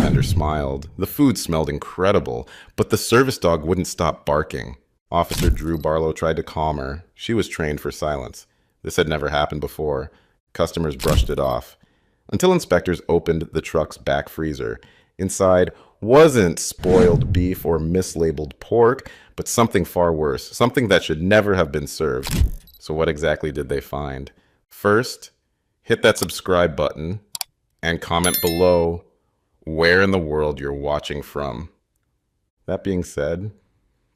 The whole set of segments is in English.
bartender smiled. The food smelled incredible, but the service dog wouldn't stop barking. Officer Drew Barlow tried to calm her. She was trained for silence. This had never happened before. Customers brushed it off. Until inspectors opened the truck's back freezer. Inside wasn't spoiled beef or mislabeled pork, but something far worse, something that should never have been served. So what exactly did they find? First, hit that subscribe button and comment below where in the world you're watching from. That being said,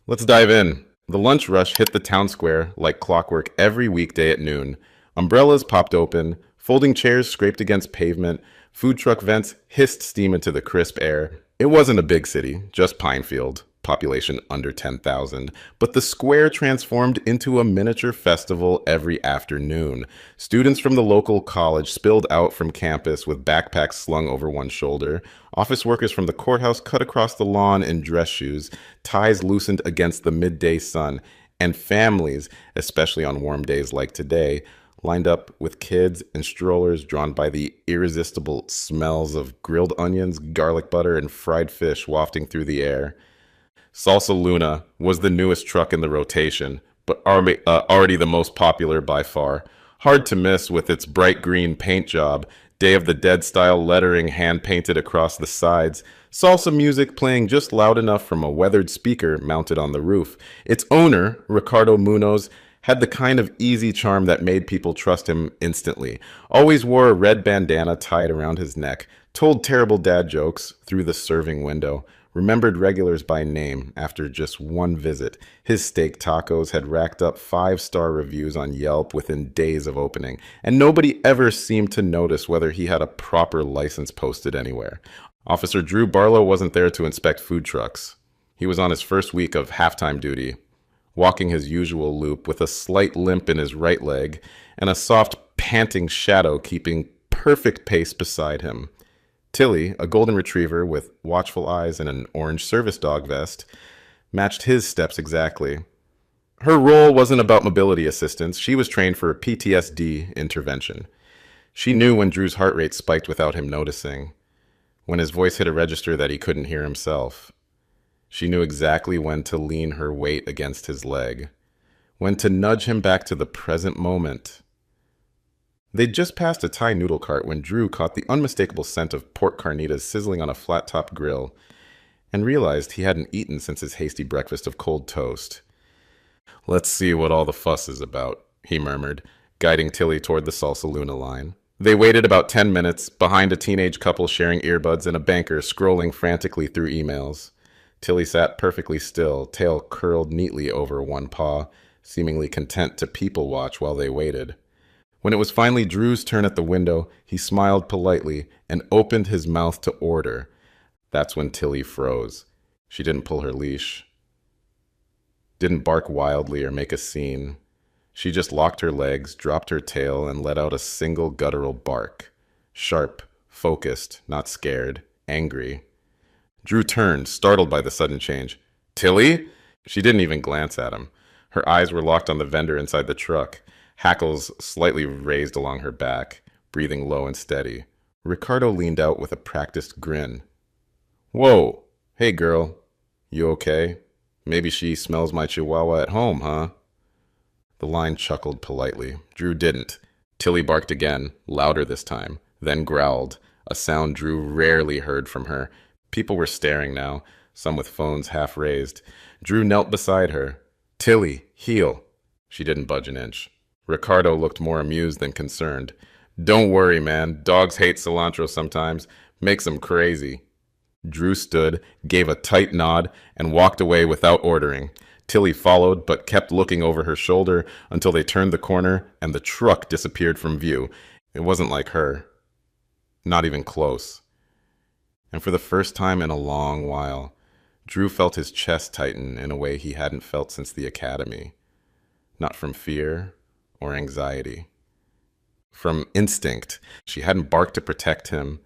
let's dive in. The lunch rush hit the town square like clockwork every weekday at noon. Umbrellas popped open, folding chairs scraped against pavement, food truck vents hissed steam into the crisp air. It wasn't a big city, just Pinefield, population under 10,000, but the square transformed into a miniature festival every afternoon. Students from the local college spilled out from campus with backpacks slung over one shoulder. Office workers from the courthouse cut across the lawn in dress shoes, ties loosened against the midday sun, and families, especially on warm days like today, lined up with kids and strollers drawn by the irresistible smells of grilled onions, garlic butter, and fried fish wafting through the air. Salsa Luna was the newest truck in the rotation, but already the most popular by far. Hard to miss with its bright green paint job, Day of the Dead style lettering hand-painted across the sides, salsa music playing just loud enough from a weathered speaker mounted on the roof. Its owner, Ricardo Munoz, had the kind of easy charm that made people trust him instantly. Always wore a red bandana tied around his neck, told terrible dad jokes through the serving window, remembered regulars by name after just one visit. His steak tacos had racked up 5-star reviews on Yelp within days of opening, and nobody ever seemed to notice whether he had a proper license posted anywhere. Officer Drew Barlow wasn't there to inspect food trucks. He was on his first week of halftime duty, walking his usual loop with a slight limp in his right leg and a soft, panting shadow keeping perfect pace beside him. Tilly, a golden retriever with watchful eyes and an orange service dog vest, matched his steps exactly. Her role wasn't about mobility assistance. She was trained for PTSD intervention. She knew when Drew's heart rate spiked without him noticing, when his voice hit a register that he couldn't hear himself. She knew exactly when to lean her weight against his leg, when to nudge him back to the present moment. They'd just passed a Thai noodle cart when Drew caught the unmistakable scent of pork carnitas sizzling on a flat-top grill and realized he hadn't eaten since his hasty breakfast of cold toast. "Let's see what all the fuss is about," he murmured, guiding Tilly toward the Salsa Luna line. They waited about 10 minutes, behind a teenage couple sharing earbuds and a banker scrolling frantically through emails. Tilly sat perfectly still, tail curled neatly over one paw, seemingly content to people watch while they waited. When it was finally Drew's turn at the window, he smiled politely and opened his mouth to order. That's when Tilly froze. She didn't pull her leash, didn't bark wildly or make a scene. She just locked her legs, dropped her tail, and let out a single guttural bark. Sharp, focused, not scared, angry. Drew turned, startled by the sudden change. "Tilly?" She didn't even glance at him. Her eyes were locked on the vendor inside the truck, hackles slightly raised along her back, breathing low and steady. Ricardo leaned out with a practiced grin. "Whoa, hey girl, you okay? Maybe she smells my chihuahua at home, huh?" The line chuckled politely. Drew didn't. Tilly barked again, louder this time, then growled, a sound Drew rarely heard from her. People were staring now, some with phones half raised. Drew knelt beside her. "Tilly, heel." She didn't budge an inch. Ricardo looked more amused than concerned. "Don't worry, man. Dogs hate cilantro sometimes. Makes them crazy." Drew stood, gave a tight nod, and walked away without ordering. Tilly followed, but kept looking over her shoulder until they turned the corner and the truck disappeared from view. It wasn't like her. Not even close. And for the first time in a long while, Drew felt his chest tighten in a way he hadn't felt since the academy. Not from fear or anxiety. From instinct. She hadn't barked to protect him.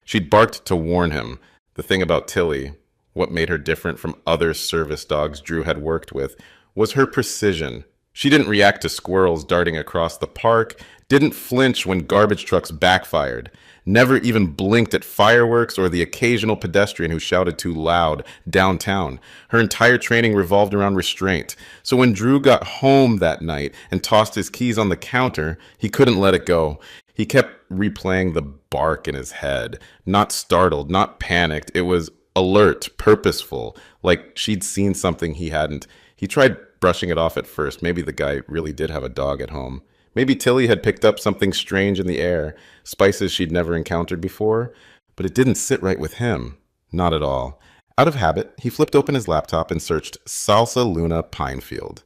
She'd barked to warn him. The thing about Tilly, what made her different from other service dogs Drew had worked with, was her precision. She didn't react to squirrels darting across the park, didn't flinch when garbage trucks backfired, never even blinked at fireworks or the occasional pedestrian who shouted too loud downtown. Her entire training revolved around restraint. So when Drew got home that night and tossed his keys on the counter, he couldn't let it go. He kept replaying the bark in his head. Not startled, not panicked. It was alert, purposeful, like she'd seen something he hadn't. He tried brushing it off at first. Maybe the guy really did have a dog at home. Maybe Tilly had picked up something strange in the air, spices she'd never encountered before, but it didn't sit right with him. Not at all. Out of habit, he flipped open his laptop and searched Salsa Luna Pinefield.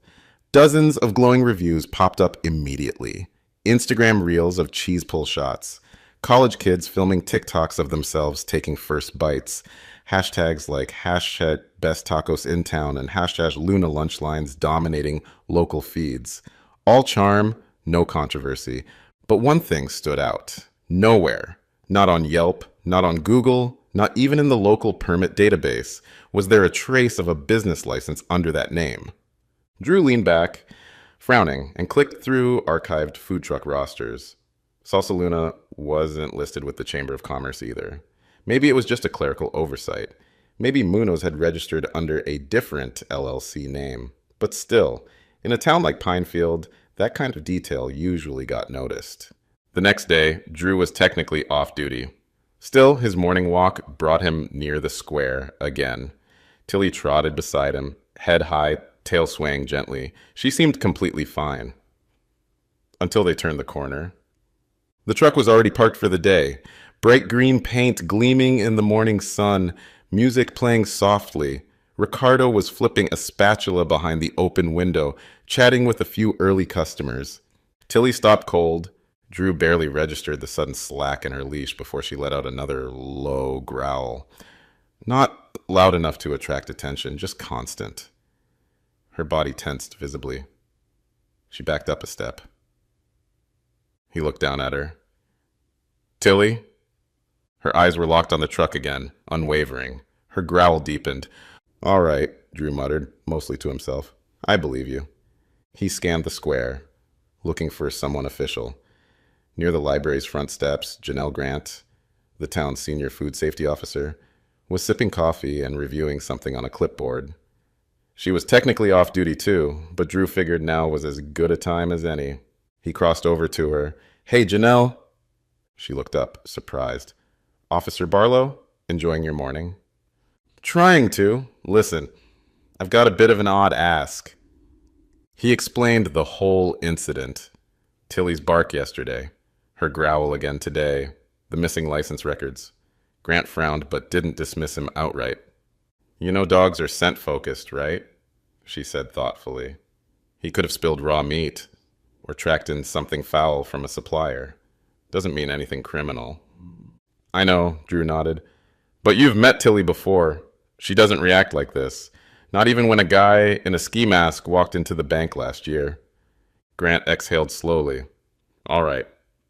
Dozens of glowing reviews popped up immediately. Instagram reels of cheese pull shots. College kids filming TikToks of themselves taking first bites. Hashtags like hashtag best tacos in town and hashtag Luna lunch lines dominating local feeds. All charm, no controversy. But one thing stood out. Nowhere, not on Yelp, not on Google, not even in the local permit database, was there a trace of a business license under that name. Drew leaned back, frowning, and clicked through archived food truck rosters. Salsa Luna wasn't listed with the Chamber of Commerce either. Maybe it was just a clerical oversight. Maybe Munoz had registered under a different LLC name. But still, in a town like Pinefield, that kind of detail usually got noticed. The next day, Drew was technically off duty. Still, his morning walk brought him near the square again. Tilly trotted beside him, head high, tail swaying gently. She seemed completely fine. Until they turned the corner. The truck was already parked for the day. Bright green paint gleaming in the morning sun, music playing softly. Ricardo was flipping a spatula behind the open window, chatting with a few early customers. Tilly stopped cold. Drew barely registered the sudden slack in her leash before she let out another low growl. Not loud enough to attract attention, just constant. Her body tensed visibly. She backed up a step. He looked down at her. Tilly? Her eyes were locked on the truck again, unwavering. Her growl deepened. All right, Drew muttered, mostly to himself. I believe you. He scanned the square, looking for someone official. Near the library's front steps, Janelle Grant, the town's senior food safety officer, was sipping coffee and reviewing something on a clipboard. She was technically off duty too, but Drew figured now was as good a time as any. He crossed over to her. Hey, Janelle. She looked up, surprised. Officer Barlow, enjoying your morning? Trying to. Listen, I've got a bit of an odd ask. He explained the whole incident. Tilly's bark yesterday, her growl again today, the missing license records. Grant frowned but didn't dismiss him outright. You know dogs are scent-focused, right? She said thoughtfully. He could have spilled raw meat or tracked in something foul from a supplier. Doesn't mean anything criminal. I know, Drew nodded. But you've met Tilly before. She doesn't react like this. Not even when a guy in a ski mask walked into the bank last year. Grant exhaled slowly. All right,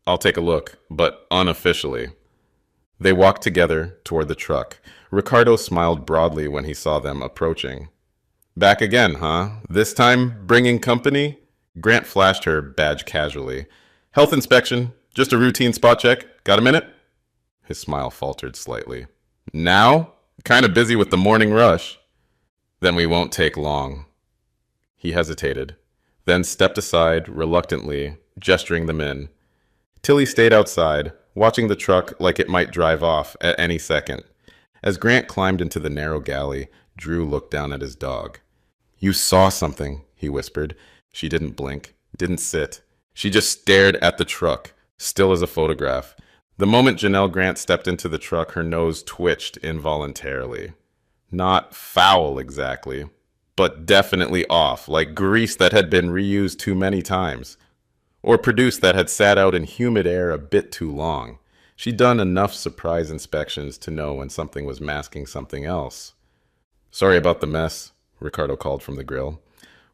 I'll take a look, but unofficially. They walked together toward the truck. Ricardo smiled broadly when he saw them approaching. Back again, huh? This time bringing company? Grant flashed her badge casually. Health inspection, just a routine spot check. Got a minute? His smile faltered slightly. Now? Kind of busy with the morning rush. Then we won't take long. He hesitated, then stepped aside reluctantly, gesturing them in. Tilly stayed outside, watching the truck like it might drive off at any second. As Grant climbed into the narrow galley, Drew looked down at his dog. You saw something, he whispered. She didn't blink, didn't sit. She just stared at the truck, still as a photograph. The moment Janelle Grant stepped into the truck, her nose twitched involuntarily. Not foul exactly, but definitely off, like grease that had been reused too many times, or produce that had sat out in humid air a bit too long. She'd done enough surprise inspections to know when something was masking something else. Sorry about the mess, Ricardo called from the grill,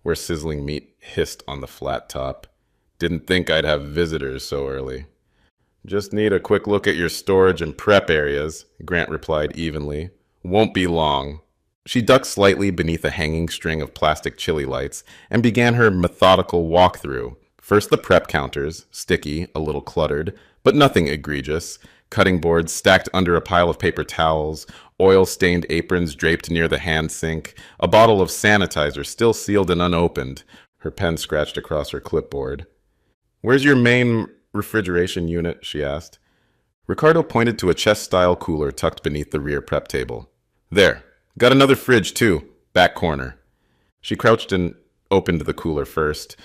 where sizzling meat hissed on the flat top. Didn't think I'd have visitors so early. Just need a quick look at your storage and prep areas, Grant replied evenly. Won't be long. She ducked slightly beneath a hanging string of plastic chili lights and began her methodical walkthrough. First the prep counters, sticky, a little cluttered, but nothing egregious. Cutting boards stacked under a pile of paper towels, oil-stained aprons draped near the hand sink, a bottle of sanitizer still sealed and unopened. Her pen scratched across her clipboard. "Where's your main refrigeration unit?" she asked. Ricardo pointed to a chest-style cooler tucked beneath the rear prep table. "There. Got another fridge, too. Back corner." She crouched and opened the cooler first.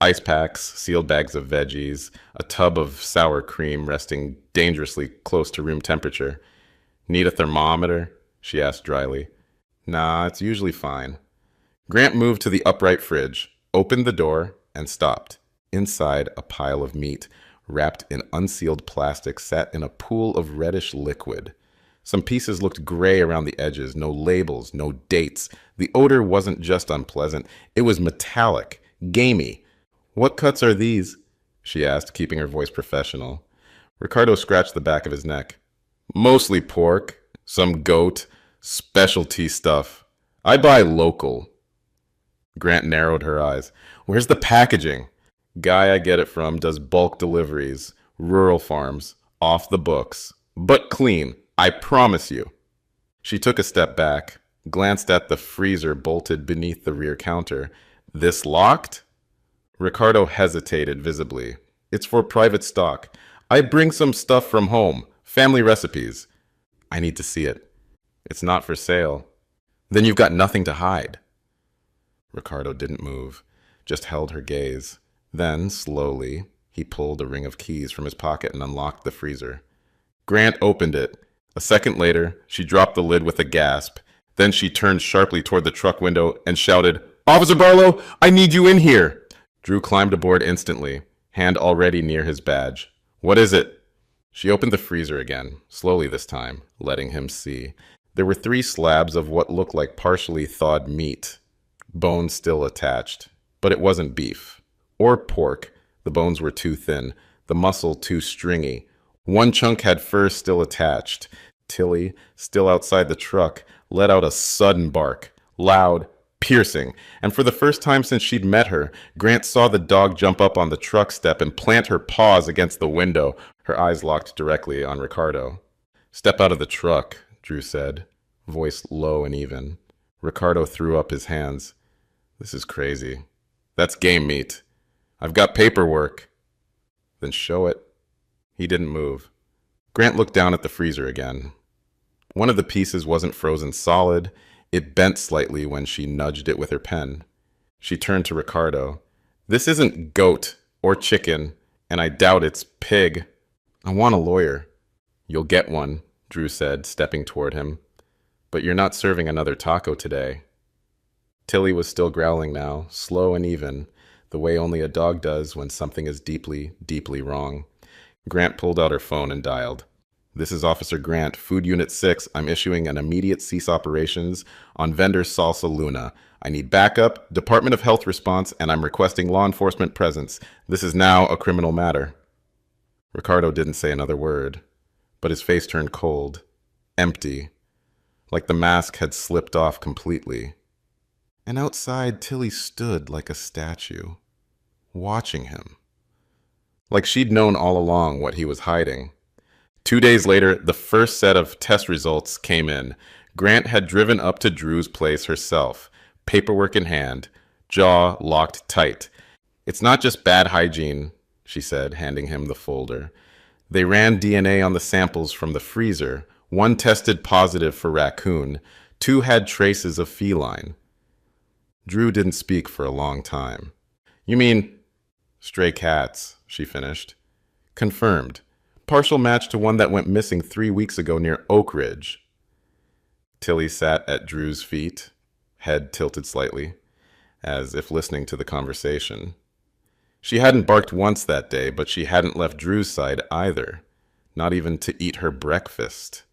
Ice packs, sealed bags of veggies, a tub of sour cream resting dangerously close to room temperature. "Need a thermometer?" she asked dryly. "Nah, it's usually fine." Grant moved to the upright fridge, opened the door, and stopped. Inside, a pile of meat, wrapped in unsealed plastic, sat in a pool of reddish liquid. Some pieces looked gray around the edges, no labels, no dates. The odor wasn't just unpleasant, it was metallic, gamey. "What cuts are these?" she asked, keeping her voice professional. Ricardo scratched the back of his neck. "Mostly pork, some goat, specialty stuff. I buy local." Grant narrowed her eyes. "Where's the packaging?" "Guy I get it from does bulk deliveries, rural farms, off the books, but clean, I promise you." She took a step back, glanced at the freezer bolted beneath the rear counter. "This locked?" Ricardo hesitated visibly. "It's for private stock. I bring some stuff from home, family recipes." "I need to see it." "It's not for sale." "Then you've got nothing to hide." Ricardo didn't move, just held her gaze. Then, slowly, he pulled a ring of keys from his pocket and unlocked the freezer. Grant opened it. A second later, she dropped the lid with a gasp. Then she turned sharply toward the truck window and shouted, "Officer Barlow, I need you in here!" Drew climbed aboard instantly, hand already near his badge. "What is it?" She opened the freezer again, slowly this time, letting him see. There were 3 slabs of what looked like partially thawed meat, bones still attached. But it wasn't beef. Or pork. The bones were too thin, the muscle too stringy. One chunk had fur still attached. Tilly, still outside the truck, let out a sudden bark, loud, piercing, and for the first time since she'd met her, Grant saw the dog jump up on the truck step and plant her paws against the window, her eyes locked directly on Ricardo. "Step out of the truck," Drew said, voice low and even. Ricardo threw up his hands. "This is crazy. That's game meat. I've got paperwork." "Then show it." He didn't move. Grant looked down at the freezer again. One of the pieces wasn't frozen solid. It bent slightly when she nudged it with her pen. She turned to Ricardo. "This isn't goat or chicken, and I doubt it's pig. I want a lawyer." "You'll get one," Drew said, stepping toward him. "But you're not serving another taco today." Tilly was still growling now, slow and even, the way only a dog does when something is deeply, deeply wrong. Grant pulled out her phone and dialed. "This is Officer Grant, Food Unit 6. I'm issuing an immediate cease operations on vendor Salsa Luna. I need backup, Department of Health response, and I'm requesting law enforcement presence. This is now a criminal matter." Ricardo didn't say another word, but his face turned cold, empty, like the mask had slipped off completely. And outside, Tilly stood like a statue, watching him. Like she'd known all along what he was hiding. 2 days later, the first set of test results came in. Grant had driven up to Drew's place herself, paperwork in hand, jaw locked tight. "It's not just bad hygiene," she said, handing him the folder. "They ran DNA on the samples from the freezer. 1 tested positive for raccoon. 2 had traces of feline." Drew didn't speak for a long time. "You mean stray cats," she finished. "Confirmed. Partial match to one that went missing 3 weeks ago near Oak Ridge." Tilly sat at Drew's feet, head tilted slightly, as if listening to the conversation. She hadn't barked once that day, but she hadn't left Drew's side either, not even to eat her breakfast.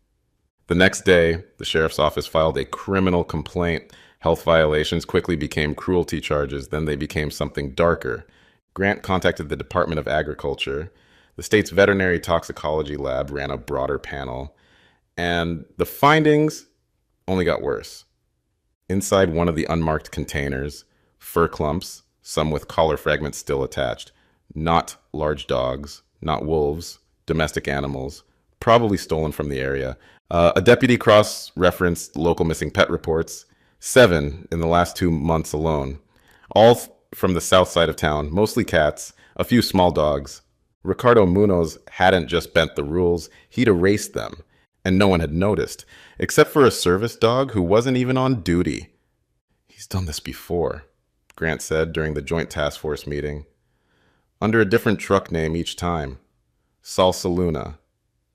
The next day, the sheriff's office filed a criminal complaint. Health violations quickly became cruelty charges, then they became something darker. Grant contacted the Department of Agriculture. The state's veterinary toxicology lab ran a broader panel, and the findings only got worse. Inside one of the unmarked containers, fur clumps, some with collar fragments still attached. Not large dogs, not wolves, domestic animals, probably stolen from the area. A deputy cross-referenced local missing pet reports, 7 in the last 2 months alone, all from the south side of town, mostly cats, a few small dogs. Ricardo Munoz hadn't just bent the rules, he'd erased them, and no one had noticed, except for a service dog who wasn't even on duty. He's done this before, Grant said during the Joint Task Force meeting. Under a different truck name each time. Salsa Luna,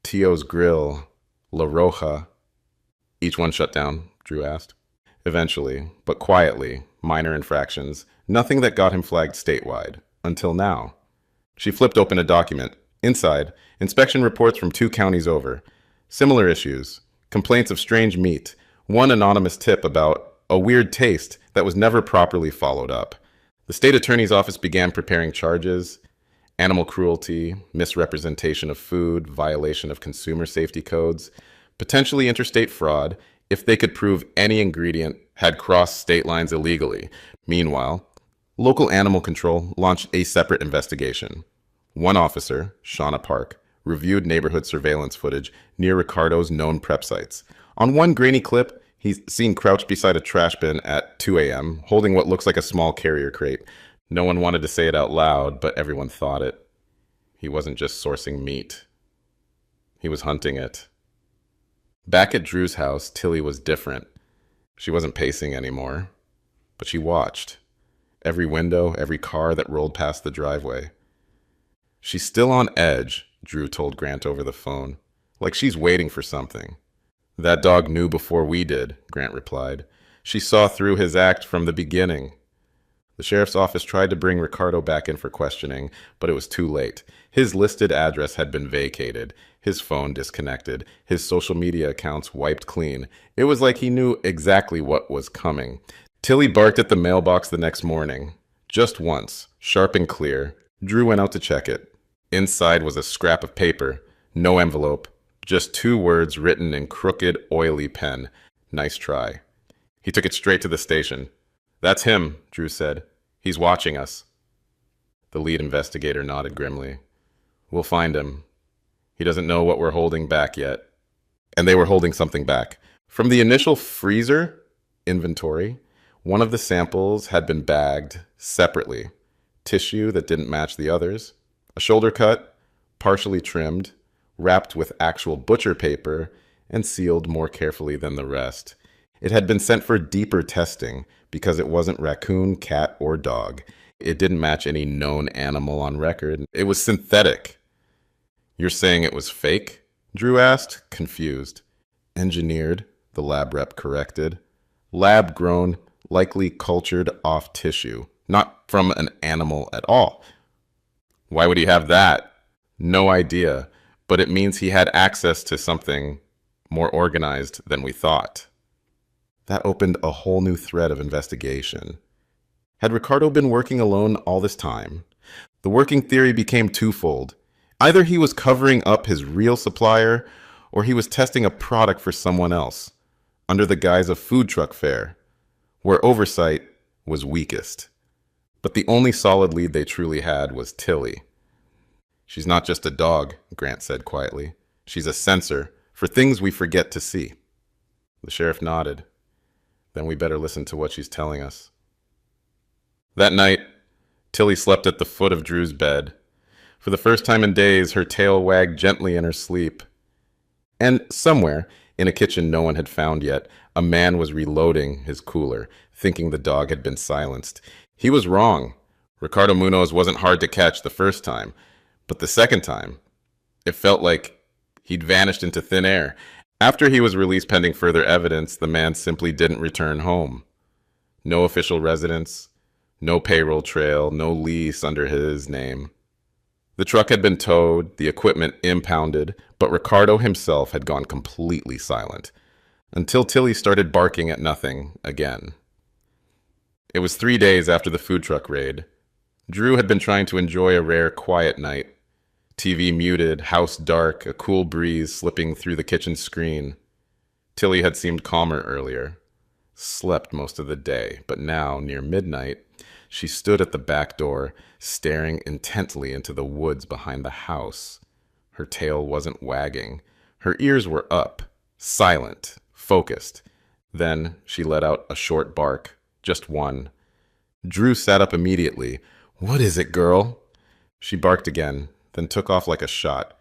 Tio's Grill, La Roja. Each one shut down, Drew asked. Eventually, but quietly, minor infractions, nothing that got him flagged statewide, until now. She flipped open a document. Inside, inspection reports from 2 counties over. Similar issues, complaints of strange meat, one anonymous tip about a weird taste that was never properly followed up. The state attorney's office began preparing charges: animal cruelty, misrepresentation of food, violation of consumer safety codes, potentially interstate fraud if they could prove any ingredient had crossed state lines illegally. Meanwhile, local animal control launched a separate investigation. One officer, Shauna Park, reviewed neighborhood surveillance footage near Ricardo's known prep sites. On one grainy clip, he's seen crouched beside a trash bin at 2 a.m., holding what looks like a small carrier crate. No one wanted to say it out loud, but everyone thought it. He wasn't just sourcing meat. He was hunting it. Back at Drew's house, Tilly was different. She wasn't pacing anymore, but she watched. Every window, every car that rolled past the driveway. She's still on edge, Drew told Grant over the phone. Like she's waiting for something. That dog knew before we did, Grant replied. She saw through his act from the beginning. The sheriff's office tried to bring Ricardo back in for questioning, but it was too late. His listed address had been vacated, his phone disconnected, his social media accounts wiped clean. It was like he knew exactly what was coming. Tilly barked at the mailbox the next morning. Just once, sharp and clear. Drew went out to check it. Inside was a scrap of paper, no envelope, just 2 words written in crooked, oily pen. Nice try. He took it straight to the station. That's him, Drew said. He's watching us. The lead investigator nodded grimly. We'll find him. He doesn't know what we're holding back yet. And they were holding something back. From the initial freezer inventory, one of the samples had been bagged separately. Tissue that didn't match the others. A shoulder cut, partially trimmed, wrapped with actual butcher paper, and sealed more carefully than the rest. It had been sent for deeper testing because it wasn't raccoon, cat, or dog. It didn't match any known animal on record. It was synthetic. You're saying it was fake? Drew asked, confused. Engineered, the lab rep corrected. Lab grown, likely cultured off tissue, not from an animal at all. Why would he have that? No idea, but it means he had access to something more organized than we thought. That opened a whole new thread of investigation. Had Ricardo been working alone all this time? The working theory became twofold. Either he was covering up his real supplier, or he was testing a product for someone else, under the guise of food truck fare, where oversight was weakest. But the only solid lead they truly had was Tilly. She's not just a dog, Grant said quietly. She's a sensor for things we forget to see. The sheriff nodded. Then we better listen to what she's telling us. That night, Tilly slept at the foot of Drew's bed. For the first time in days, her tail wagged gently in her sleep. And somewhere, in a kitchen no one had found yet, a man was reloading his cooler, thinking the dog had been silenced. He was wrong. Ricardo Munoz wasn't hard to catch the first time, but the second time, it felt like he'd vanished into thin air. After he was released pending further evidence, the man simply didn't return home. No official residence, no payroll trail, no lease under his name. The truck had been towed, the equipment impounded, but Ricardo himself had gone completely silent, until Tilly started barking at nothing again. It was 3 days after the food truck raid. Drew had been trying to enjoy a rare quiet night. TV muted, house dark, a cool breeze slipping through the kitchen screen. Tilly had seemed calmer earlier, slept most of the day, but now, near midnight, she stood at the back door, staring intently into the woods behind the house. Her tail wasn't wagging, Her ears were up, silent, focused. Then she let out a short bark, just one. Drew sat up immediately. "What is it, girl?" She barked again, then took off like a shot.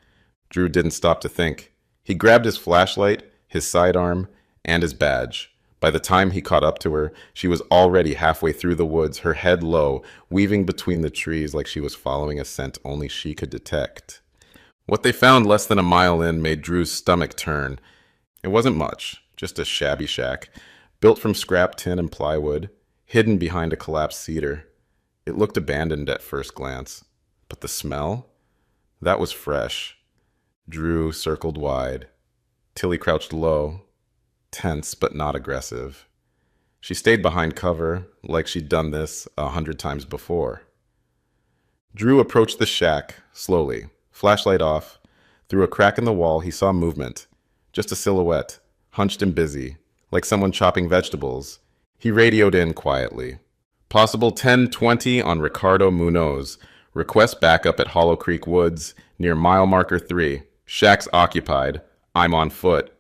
Drew didn't stop to think. He grabbed his flashlight, his sidearm, and his badge. By the time he caught up to her, she was already halfway through the woods, her head low, weaving between the trees like she was following a scent only she could detect. What they found less than a mile in made Drew's stomach turn. It wasn't much, just a shabby shack, built from scrap tin and plywood, hidden behind a collapsed cedar. It looked abandoned at first glance. But the smell? That was fresh. Drew circled wide. Tilly crouched low, tense but not aggressive. She stayed behind cover, like she'd done this 100 times before. Drew approached the shack, slowly, flashlight off. Through a crack in the wall, he saw movement. Just a silhouette, hunched and busy, like someone chopping vegetables. He radioed in quietly. "Possible 10:20 on Ricardo Munoz. Request backup at Hollow Creek Woods, near mile marker 3. Shack's occupied. I'm on foot."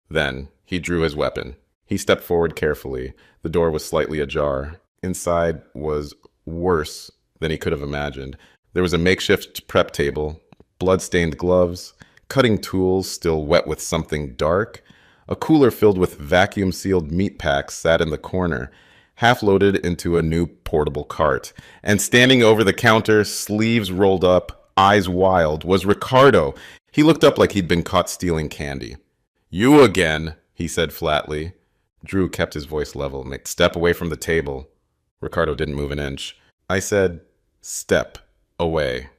Then he drew his weapon. He stepped forward carefully. The door was slightly ajar. Inside was worse than he could have imagined. There was a makeshift prep table, blood-stained gloves, cutting tools still wet with something dark. A cooler filled with vacuum-sealed meat packs sat in the corner, half loaded into a new portable cart. And standing over the counter, sleeves rolled up, eyes wild, was Ricardo. He looked up like he'd been caught stealing candy. "You again," he said flatly. Drew kept his voice level. "Step away from the table." Ricardo didn't move an inch. I said, "Step away."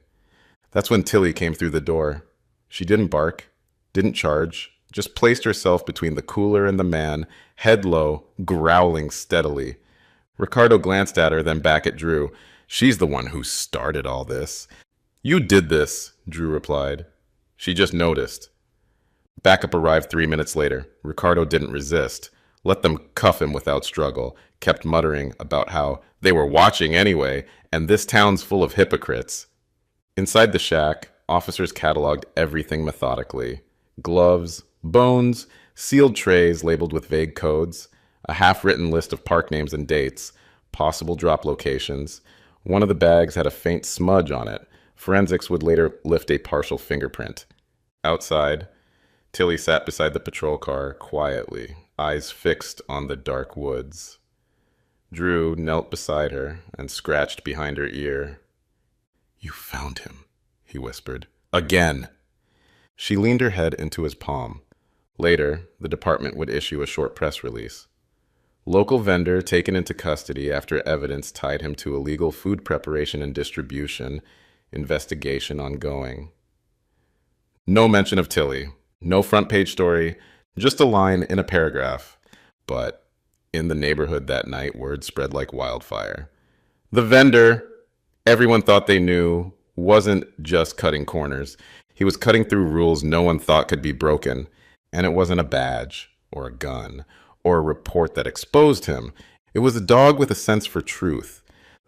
That's when Tilly came through the door. She didn't bark, didn't charge, just placed herself between the cooler and the man, head low, growling steadily. Ricardo glanced at her, then back at Drew. "She's the one who started all this." "You did this," Drew replied. She just noticed. Backup arrived 3 minutes later. Ricardo didn't resist. Let them cuff him without struggle. Kept muttering about how they were watching anyway, and this town's full of hypocrites. Inside the shack, officers cataloged everything methodically. Gloves, bones, sealed trays labeled with vague codes, a half-written list of park names and dates, possible drop locations. One of the bags had a faint smudge on it. Forensics would later lift a partial fingerprint. Outside, Tilly sat beside the patrol car quietly, eyes fixed on the dark woods. Drew knelt beside her and scratched behind her ear. "You found him," he whispered. "Again." She leaned her head into his palm. Later, the department would issue a short press release. Local vendor taken into custody after evidence tied him to illegal food preparation and distribution. Investigation ongoing. No mention of Tilly. No front page story. Just a line in a paragraph. But in the neighborhood that night, word spread like wildfire. The vendor, everyone thought they knew, wasn't just cutting corners. He was cutting through rules no one thought could be broken. And it wasn't a badge, or a gun, or a report that exposed him. It was a dog with a sense for truth.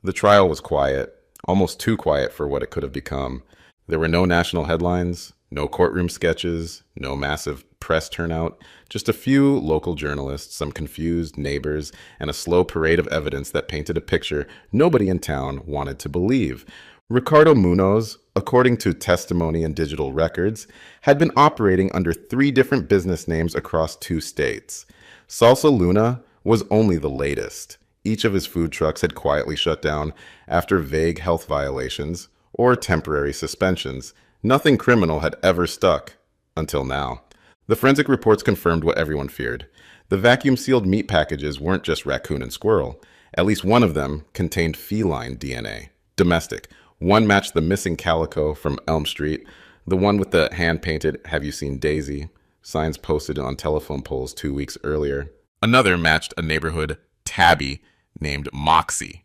The trial was quiet, almost too quiet for what it could have become. There were no national headlines, no courtroom sketches, no massive press turnout, just a few local journalists, some confused neighbors, and a slow parade of evidence that painted a picture nobody in town wanted to believe. Ricardo Munoz, according to testimony and digital records, had been operating under 3 different business names across 2 states. Salsa Luna was only the latest. Each of his food trucks had quietly shut down after vague health violations or temporary suspensions. Nothing criminal had ever stuck, until now. The forensic reports confirmed what everyone feared. The vacuum-sealed meat packages weren't just raccoon and squirrel. At least one of them contained feline DNA. Domestic. One matched the missing calico from Elm Street. The one with the hand-painted "Have you seen Daisy?" signs posted on telephone poles 2 weeks earlier. Another matched a neighborhood tabby named Moxie.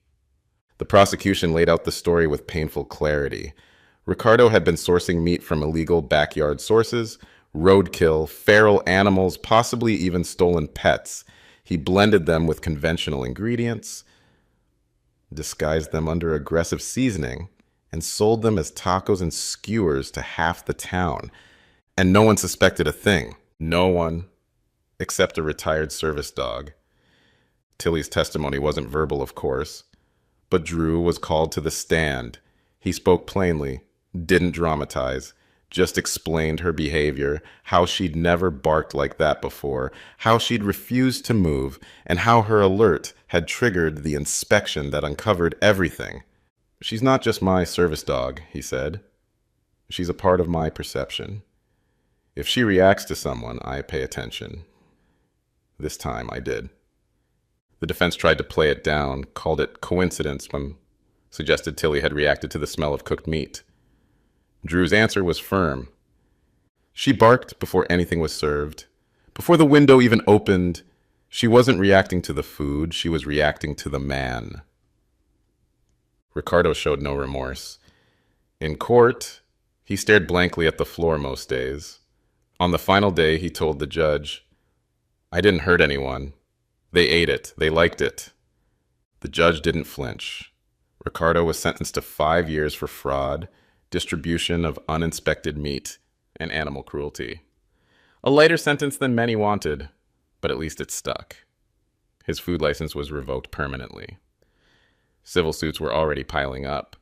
The prosecution laid out the story with painful clarity. Ricardo had been sourcing meat from illegal backyard sources, roadkill, feral animals, possibly even stolen pets. He blended them with conventional ingredients, disguised them under aggressive seasoning, and sold them as tacos and skewers to half the town. And no one suspected a thing. No one, except a retired service dog. Tilly's testimony wasn't verbal, of course, but Drew was called to the stand. He spoke plainly, didn't dramatize, just explained her behavior, how she'd never barked like that before, how she'd refused to move, and how her alert had triggered the inspection that uncovered everything. "She's not just my service dog," he said. "She's a part of my perception. If she reacts to someone, I pay attention." This time I did. The defense tried to play it down, called it coincidence when suggested Tilly had reacted to the smell of cooked meat. Drew's answer was firm. She barked before anything was served. Before the window even opened, she wasn't reacting to the food, she was reacting to the man. Ricardo showed no remorse. In court, he stared blankly at the floor most days. On the final day, he told the judge, "I didn't hurt anyone. They ate it. They liked it." The judge didn't flinch. Ricardo was sentenced to 5 years for fraud, distribution of uninspected meat, and animal cruelty. A lighter sentence than many wanted, but at least it stuck. His food license was revoked permanently. Civil suits were already piling up.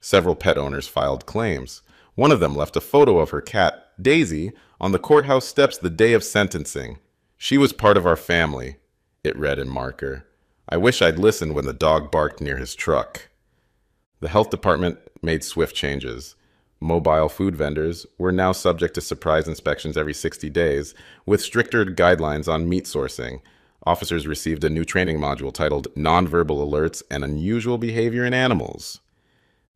Several pet owners filed claims. One of them left a photo of her cat, Daisy, on the courthouse steps the day of sentencing. "She was part of our family," it read in marker. "I wish I'd listened when the dog barked near his truck." The health department made swift changes. Mobile food vendors were now subject to surprise inspections every 60 days, with stricter guidelines on meat sourcing. Officers received a new training module titled Nonverbal Alerts and Unusual Behavior in Animals.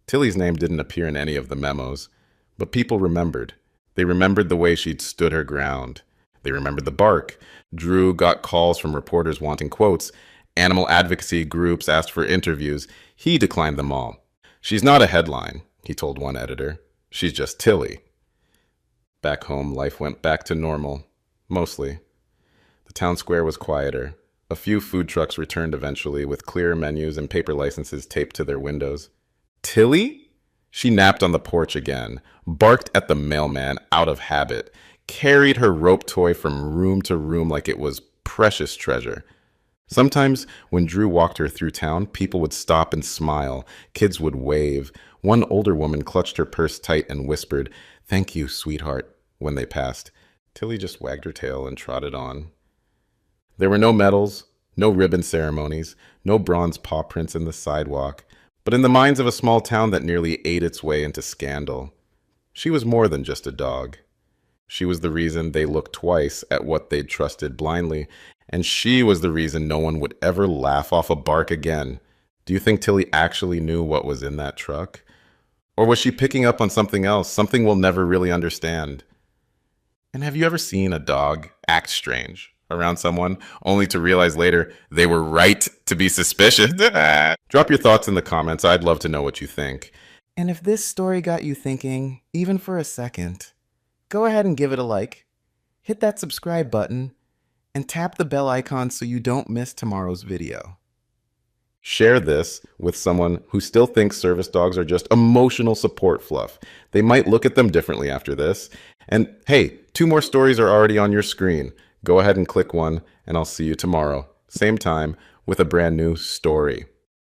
Tilly's name didn't appear in any of the memos, but people remembered. They remembered the way she'd stood her ground. They remembered the bark. Drew got calls from reporters wanting quotes. Animal advocacy groups asked for interviews. He declined them all. "She's not a headline," he told one editor. "She's just Tilly." Back home, life went back to normal. Mostly. The town square was quieter. A few food trucks returned eventually, with clear menus and paper licenses taped to their windows. Tilly? She napped on the porch again, barked at the mailman out of habit, carried her rope toy from room to room like it was precious treasure. Sometimes, when Drew walked her through town, people would stop and smile. Kids would wave. One older woman clutched her purse tight and whispered, "Thank you, sweetheart," when they passed. Tilly just wagged her tail and trotted on. There were no medals, no ribbon ceremonies, no bronze paw prints in the sidewalk, but in the minds of a small town that nearly ate its way into scandal, she was more than just a dog. She was the reason they looked twice at what they'd trusted blindly, and she was the reason no one would ever laugh off a bark again. Do you think Tilly actually knew what was in that truck? Or was she picking up on something else, something we'll never really understand? And have you ever seen a dog act strange around someone, only to realize later they were right to be suspicious? Drop your thoughts in the comments. I'd love to know what you think. And if this story got you thinking, even for a second, go ahead and give it a like, hit that subscribe button, and tap the bell icon so you don't miss tomorrow's video. Share this with someone who still thinks service dogs are just emotional support fluff. They might look at them differently after this. And hey, 2 more stories are already on your screen. Go ahead and click one, and I'll see you tomorrow, same time, with a brand new story.